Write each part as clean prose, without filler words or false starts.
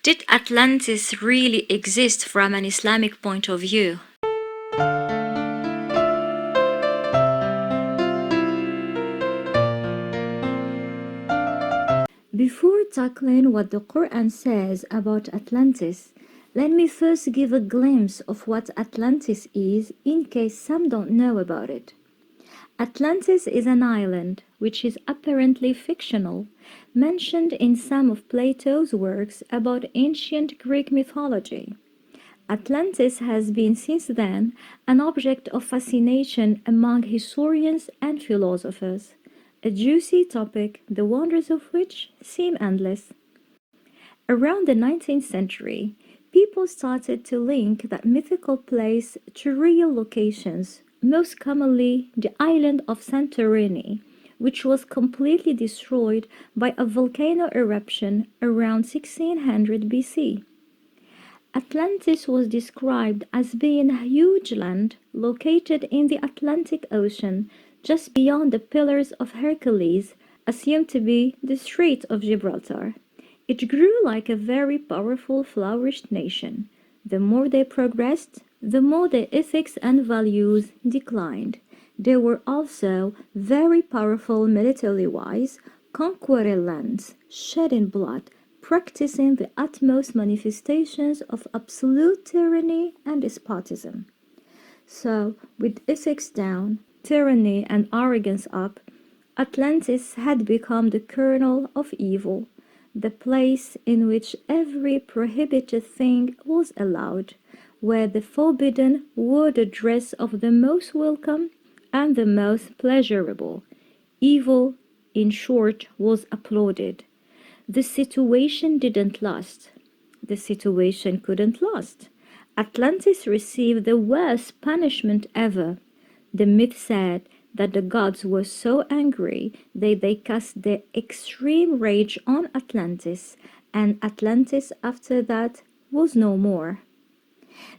Did Atlantis really exist from an Islamic point of view? Before tackling what the Qur'an says about Atlantis, let me first give a glimpse of what Atlantis is in case some don't know about it. Atlantis is an island, which is apparently fictional, mentioned in some of Plato's works about ancient Greek mythology. Atlantis has been since then an object of fascination among historians and philosophers, a juicy topic, the wonders of which seem endless. Around the 19th century, people started to link that mythical place to real locations, most commonly the island of Santorini, which was completely destroyed by a volcano eruption around 1600 BC. Atlantis was described as being a huge land located in the Atlantic Ocean just beyond the Pillars of Hercules, assumed to be the Strait of Gibraltar. It grew like a very powerful, flourished nation. The more they progressed, the more their ethics and values declined. They were also very powerful military-wise, conquering lands, shedding blood, practicing the utmost manifestations of absolute tyranny and despotism. So, with ethics down, tyranny and arrogance up, Atlantis had become the kernel of evil, the place in which every prohibited thing was allowed, where the forbidden wore the dress of the most welcome and the most pleasurable. Evil, in short, was applauded. The situation didn't last. The situation couldn't last. Atlantis received the worst punishment ever. The myth said that the gods were so angry that they cast their extreme rage on Atlantis, and Atlantis after that was no more.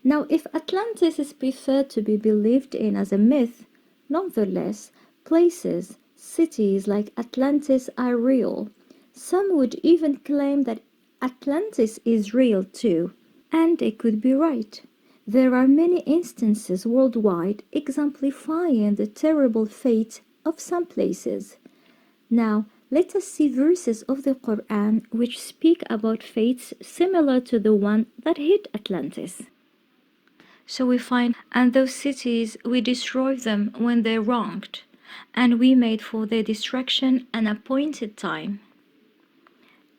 Now, if Atlantis is preferred to be believed in as a myth, nonetheless, places, cities like Atlantis are real. Some would even claim that Atlantis is real too, and they could be right. There are many instances worldwide exemplifying the terrible fate of some places. Now, let us see verses of the Qur'an which speak about fates similar to the one that hit Atlantis. So we find, and those cities we destroyed them when they wronged, and we made for their destruction an appointed time.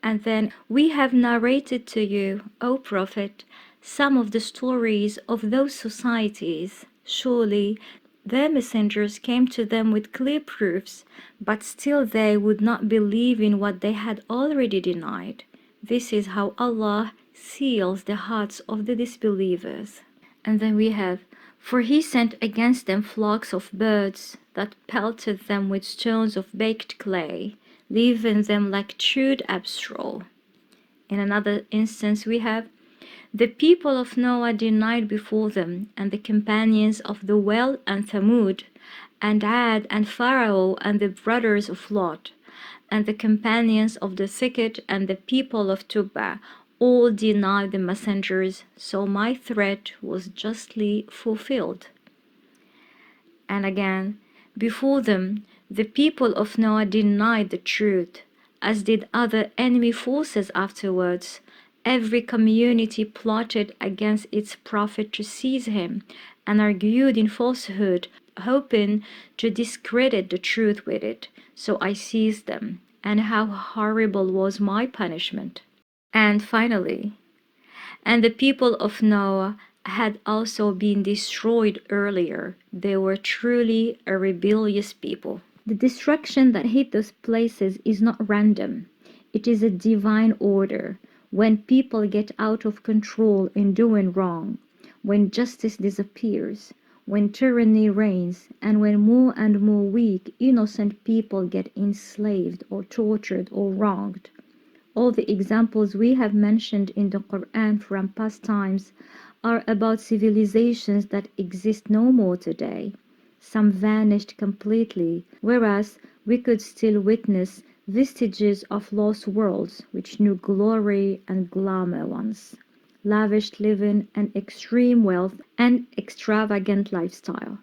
And then we have narrated to you, O Prophet, some of the stories of those societies. Surely their messengers came to them with clear proofs, but still they would not believe in what they had already denied. This is how Allah seals the hearts of the disbelievers. And then we have, for he sent against them flocks of birds that pelted them with stones of baked clay, leaving them like chewed up straw. In another instance we have, the people of Noah denied before them, and the companions of the well and Thamud, and Ad and Pharaoh and the brothers of Lot, and the companions of the thicket and the people of Tubba, all denied the messengers, so my threat was justly fulfilled. And again, before them, the people of Noah denied the truth, as did other enemy forces afterwards. Every community plotted against its prophet to seize him, and argued in falsehood, hoping to discredit the truth with it. So I seized them, and how horrible was my punishment. And finally, and the people of Noah had also been destroyed earlier. They were truly a rebellious people. The destruction that hit those places is not random. It is a divine order. When people get out of control in doing wrong, when justice disappears, when tyranny reigns, and when more and more weak, innocent people get enslaved or tortured or wronged. All the examples we have mentioned in the Qur'an from past times are about civilizations that exist no more today. Some vanished completely, whereas we could still witness vestiges of lost worlds which knew glory and glamour once, lavish living and extreme wealth and extravagant lifestyle.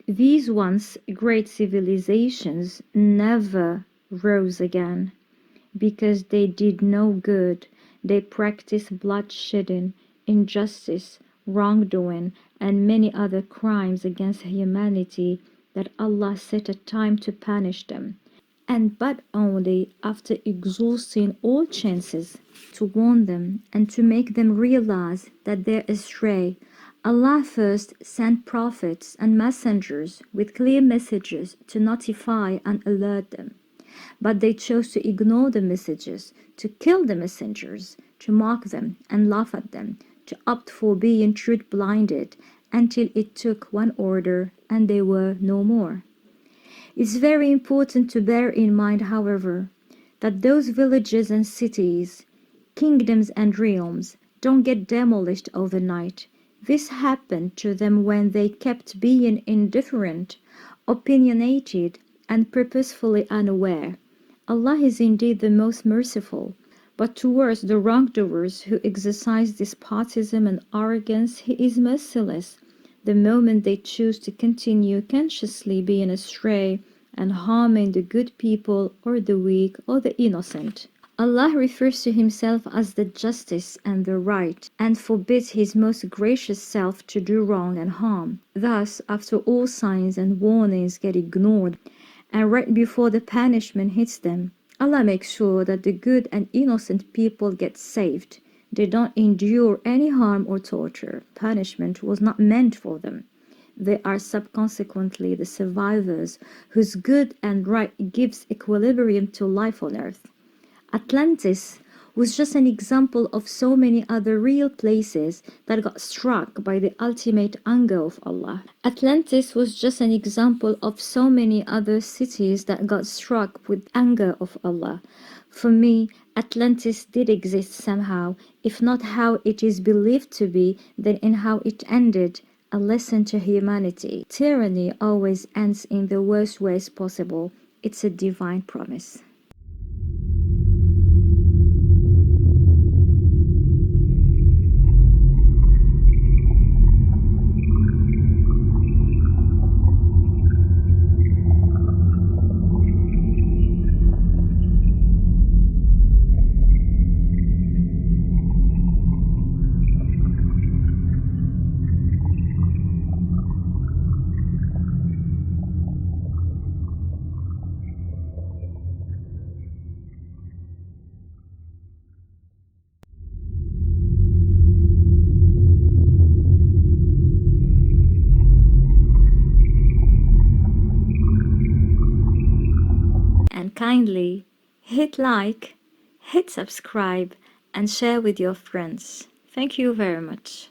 These once great civilizations never rose again because they did no good. They practiced bloodshedding, injustice, wrongdoing, and many other crimes against humanity that Allah set a time to punish them, and but only after exhausting all chances to warn them and to make them realize that they're astray. Allah first sent prophets and messengers with clear messages to notify and alert them. But they chose to ignore the messages, to kill the messengers, to mock them and laugh at them, to opt for being truth blinded until it took one order and they were no more. It's very important to bear in mind, however, that those villages and cities, kingdoms and realms don't get demolished overnight. This happened to them when they kept being indifferent, opinionated, and purposefully unaware. Allah is indeed the most merciful, but towards the wrongdoers who exercise despotism and arrogance, He is merciless the moment they choose to continue consciously being astray and harming the good people or the weak or the innocent. Allah refers to Himself as the justice and the right, and forbids His most gracious self to do wrong and harm. Thus, after all signs and warnings get ignored, and right before the punishment hits them, Allah makes sure that the good and innocent people get saved. They don't endure any harm or torture. Punishment was not meant for them. They are subsequently the survivors whose good and right gives equilibrium to life on earth. Atlantis was just an example of so many other real places that got struck by the ultimate anger of Allah. Atlantis was just an example of so many other cities that got struck with anger of Allah. For me, Atlantis did exist somehow, if not how it is believed to be, then in how it ended, a lesson to humanity. Tyranny always ends in the worst ways possible. It's a divine promise. And kindly hit like, hit subscribe, and share with your friends. Thank you very much.